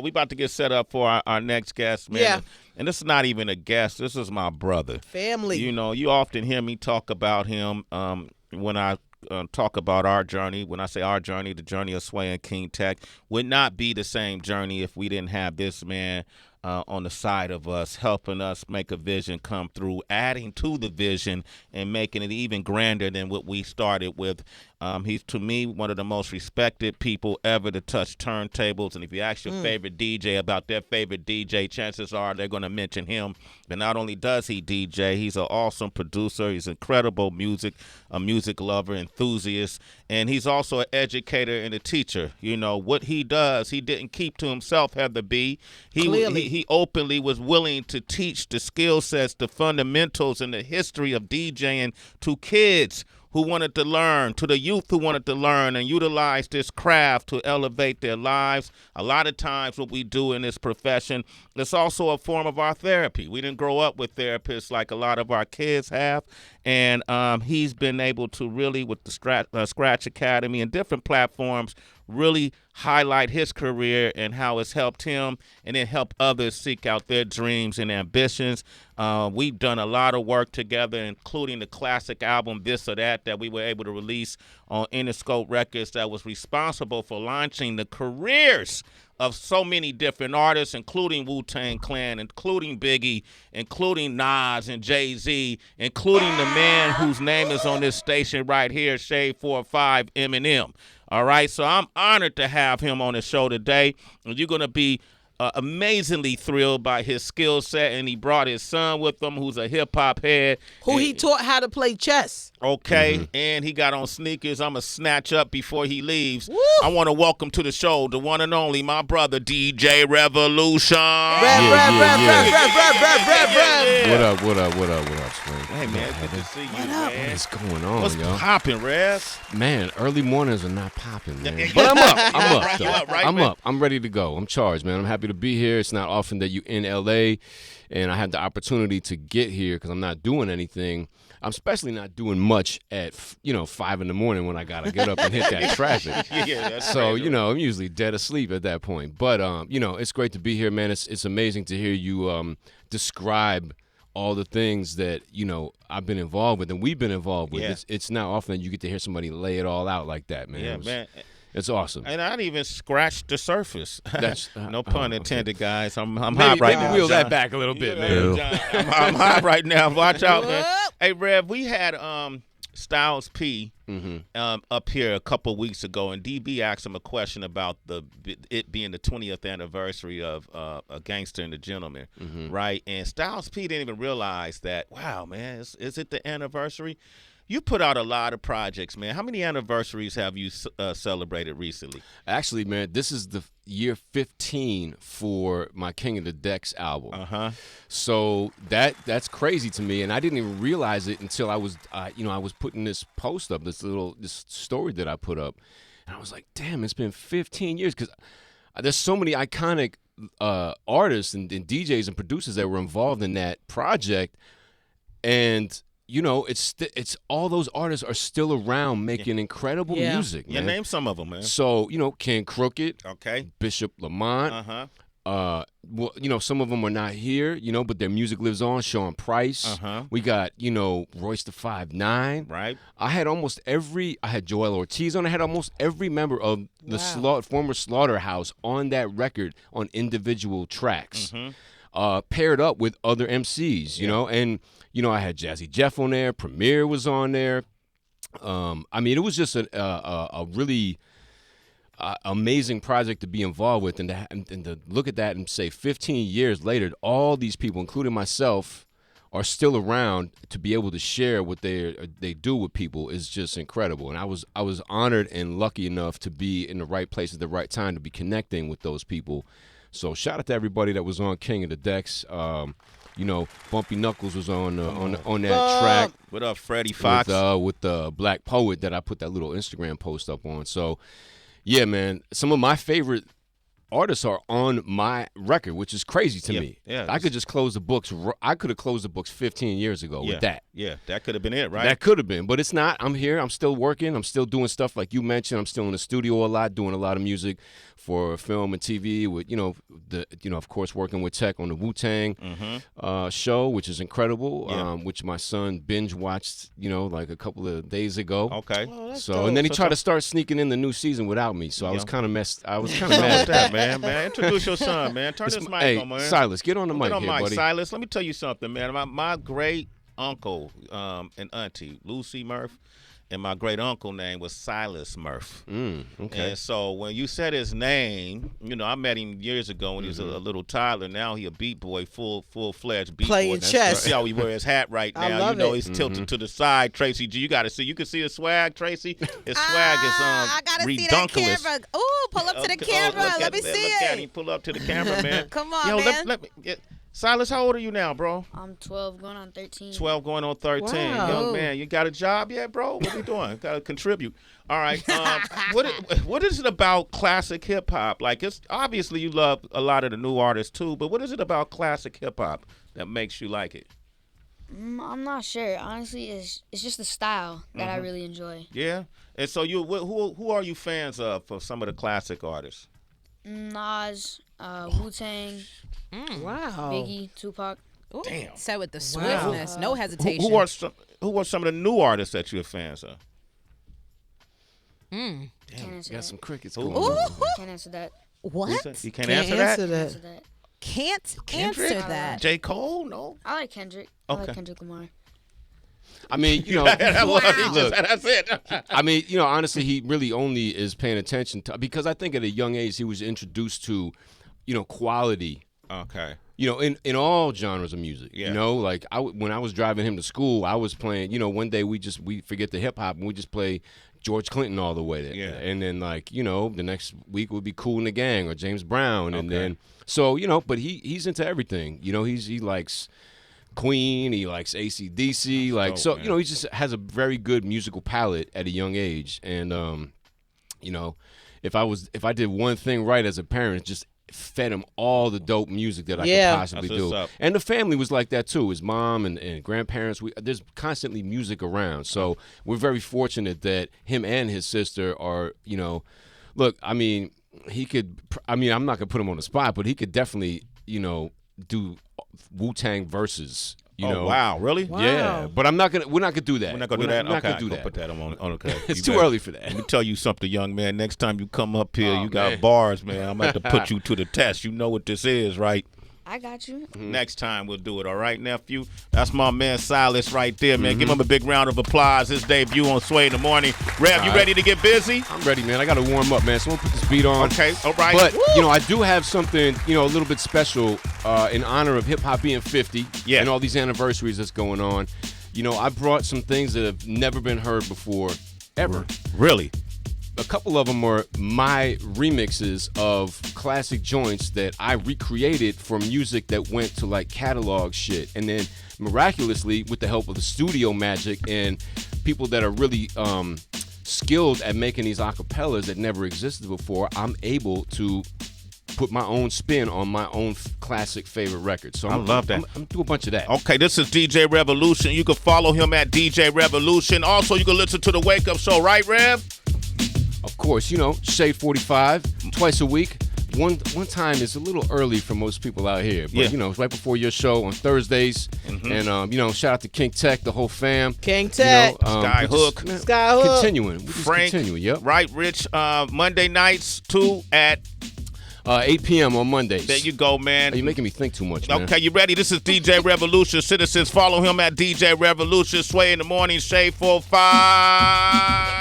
We about to get set up for our next guest, man. Yeah. And this is not even a guest. This is my brother. Family. You know, you often hear me talk about him when I talk about our journey. When I say our journey, the journey of Sway and King Tech would not be the same journey if we didn't have this man on the side of us, helping us make a vision come through, adding to the vision and making it even grander than what we started with. He's, to me, one of the most respected people ever to touch turntables. And if you ask your favorite DJ about their favorite DJ, chances are they're going to mention him. But not only does he DJ, he's an awesome producer. He's incredible a music lover, enthusiast. And he's also an educator and a teacher. You know, what he does, he didn't keep to himself, Heather B. He openly was willing to teach the skill sets, the fundamentals, and the history of DJing to kids who wanted to learn, to the youth who wanted to learn and utilize this craft to elevate their lives. A lot of times what we do in this profession, it's also a form of our therapy. We didn't grow up with therapists like a lot of our kids have, and he's been able to really, with the Scratch Academy and different platforms, really highlight his career and how it's helped him and then help others seek out their dreams and ambitions. We've done a lot of work together, including the classic album This or That we were able to release on Interscope Records that was responsible for launching the careers of so many different artists, including Wu-Tang Clan, including Biggie, including Nas and Jay-Z, including the man whose name is on this station right here, Shade 45, Eminem. All right, so I'm honored to have him on the show today, and you're going to be amazingly thrilled by his skill set, and he brought his son with him, who's a hip-hop head. Who he taught how to play chess. Okay, and he got on sneakers I'm going to snatch up before he leaves. Woo! I want to welcome to the show the one and only, my brother, DJ Revolution. Rev. What up, Sway? Hey, man, good to see you, man. What's going on, What's yo? popping, Rev? Man, early mornings are not popping, man. But I'm up. I'm up, though. You up, right, I'm man? up. I'm ready to go. I'm charged, man. I'm happy to be here. It's not often that you in L.A., and I had the opportunity to get here because I'm not doing anything. I'm especially not doing much at 5 in the morning when I gotta get up and hit that traffic. Yeah, that's So right. I'm usually dead asleep at that point. But it's great to be here, man. It's amazing to hear you describe all the things that I've been involved with and we've been involved with. Yeah. It's not often that you get to hear somebody lay it all out like that, man. Yeah, man. It's awesome. And I didn't even scratch the surface. That's no pun intended, guys. I'm hot Maybe right now. wheel John. that back a little bit, Yeah, man. John, I'm hot right now. Watch out, man. Hey, Rev, we had Styles P up here a couple weeks ago, and DB asked him a question about it being the 20th anniversary of A Gangster and a Gentleman, right? And Styles P didn't even realize that, wow, man, is it the anniversary? You put out a lot of projects, man. How many anniversaries have you celebrated recently? Actually, man, this is the year 15 for my King of the Decks album. So that's crazy to me, and I didn't even realize it until I was putting this post up, this story that I put up, and I was like, damn, it's been 15 years because there's so many iconic artists and DJs and producers that were involved in that project, and it's all those artists are still around making incredible music, man. Yeah, name some of them, man. So, Ken Crooked, Okay. Bishop Lamont, some of them are not here, but their music lives on. Sean Price. We got, Royce the 5'9". Right. I had Joel Ortiz on. I had almost every member of the former Slaughterhouse on that record on individual tracks. Paired up with other MCs, and I had Jazzy Jeff on there, Premier was on there. It was just a really amazing project to be involved with, and to look at that and say 15 years later, all these people, including myself, are still around to be able to share what they do with people is just incredible. And I was honored and lucky enough to be in the right place at the right time to be connecting with those people. So shout out to everybody that was on King of the Decks. Bumpy Knuckles was on that track. What up, Freddie Fox? With the Black Poet that I put that little Instagram post up on. So, yeah, man, some of my favorite artists are on my record, which is crazy to Yeah, me. yeah. I could just close the books. I could have closed the books 15 years ago with that. Yeah, that could have been it, right? That could have been, but it's not. I'm here. I'm still working. I'm still doing stuff like you mentioned. I'm still in the studio a lot, doing a lot of music for film and TV. With of course, working with Tech on the Wu-Tang show, which is incredible. Yeah. Which my son binge watched, like a couple of days ago. Okay. So and then he tried to start sneaking in the new season without me. So I was kind of messed. I was kind of What's mad. that, man? Introduce your son, man. Turn this mic Hey, on, man. Silas, get on the mic Get on here, mic, buddy. Silas. Let me tell you something, man. My great uncle and auntie, Lucy Murph, and my great uncle name was Silas Murph. Okay. And so when you said his name, I met him years ago when he was a little toddler. Now he a beat boy, full-fledged beat boy. Playing chess. See how he wear his hat right now. I love it. He's tilted to the side. Tracy G, you got to see. You can see his swag, Tracy. His swag is I gotta see that redunculous. camera. Ooh, pull up to the camera. Let me see Look at him. it. Pull up to the camera, man. Come on, Yo, man. let me get. Silas, how old are you now, bro? I'm 12, going on 13. 12 going on 13. Wow. Young man, you got a job yet, bro? What you doing? Got to contribute. All right. What is it about classic hip hop? Like, it's obviously you love a lot of the new artists too, but what is it about classic hip hop that makes you like it? I'm not sure. Honestly, it's just the style that I really enjoy. Yeah. And so who are you fans of for some of the classic artists? Nas, Wu-Tang, Wow. Biggie, Tupac. Ooh, Damn. said with the swiftness, no hesitation. Who are some of the new artists that you're fans of? Can't answer Got that. some crickets Ooh. going on. Can't answer that. What? You can't answer that? Can't answer that. Can't Kendrick? answer that. J. Cole? No. I like Kendrick. I like Kendrick Lamar. I mean, That's it. I mean, honestly, he really only is paying attention to, because I think at a young age he was introduced to, quality. Okay. In all genres of music. Yeah. Like when I was driving him to school, I was playing. One day we forget the hip hop and we just play George Clinton all the way there. Yeah. And then the next week would be Kool and the Gang or James Brown, and Okay. then but he's into everything. He likes Queen, he likes AC/DC, dope, man. he just has a very good musical palate at a young age, and if I did one thing right as a parent, it's just fed him all the dope music that I Yeah. could possibly That's what's do. up. And the family was like that too. His mom and grandparents, there's constantly music around. So we're very fortunate that him and his sister are, look, I mean, I'm not going to put him on the spot, but he could definitely, do Wu-Tang verses. Oh, wow. Really? Yeah, but we're not gonna do that. We're not going to do that? We're not Okay. gonna do Go that. put that on. Okay. It's You too got- early for that. Let me tell you something, young man. Next time you come up here, Oh, you got man. bars, man. I'm going to have to put you to the test. You know what this is, right? I got you. Next time we'll do it, all right, nephew? That's my man Silas right there, man. Give him a big round of applause. His debut on Sway in the Morning. Rev, you right. ready to get busy? I'm ready, man. I got to warm up, man. So I'm gonna put this beat on. Okay, all right. But Woo! I do have something, a little bit special in honor of hip hop being 50 Yeah. and all these anniversaries that's going on. I brought some things that have never been heard before, ever. Really? A couple of them are my remixes of classic joints that I recreated for music that went to like catalog shit, and then miraculously, with the help of the studio magic and people that are really skilled at making these acapellas that never existed before, I'm able to put my own spin on my own classic favorite record. So I love that. I'm do a bunch of that. Okay, this is DJ Revolution. You can follow him at DJ Revolution. Also, you can listen to the Wake Up Show, right, Rev? Of course, Shade 45 twice a week. One time is a little early for most people out here, but Yeah. it's right before your show on Thursdays. And shout out to King Tech, the whole fam. King Tech. Sky we Hook. just, man, Skyhook. Continuing. We just Frank, continuing. Yep. right, Rich, Monday nights, too, at 8 p.m. on Mondays. there you go, man. You're making me think too much, man. Okay, you ready? This is DJ Revolution. Citizens, follow him at DJ Revolution. Sway in the Morning, Shade 45.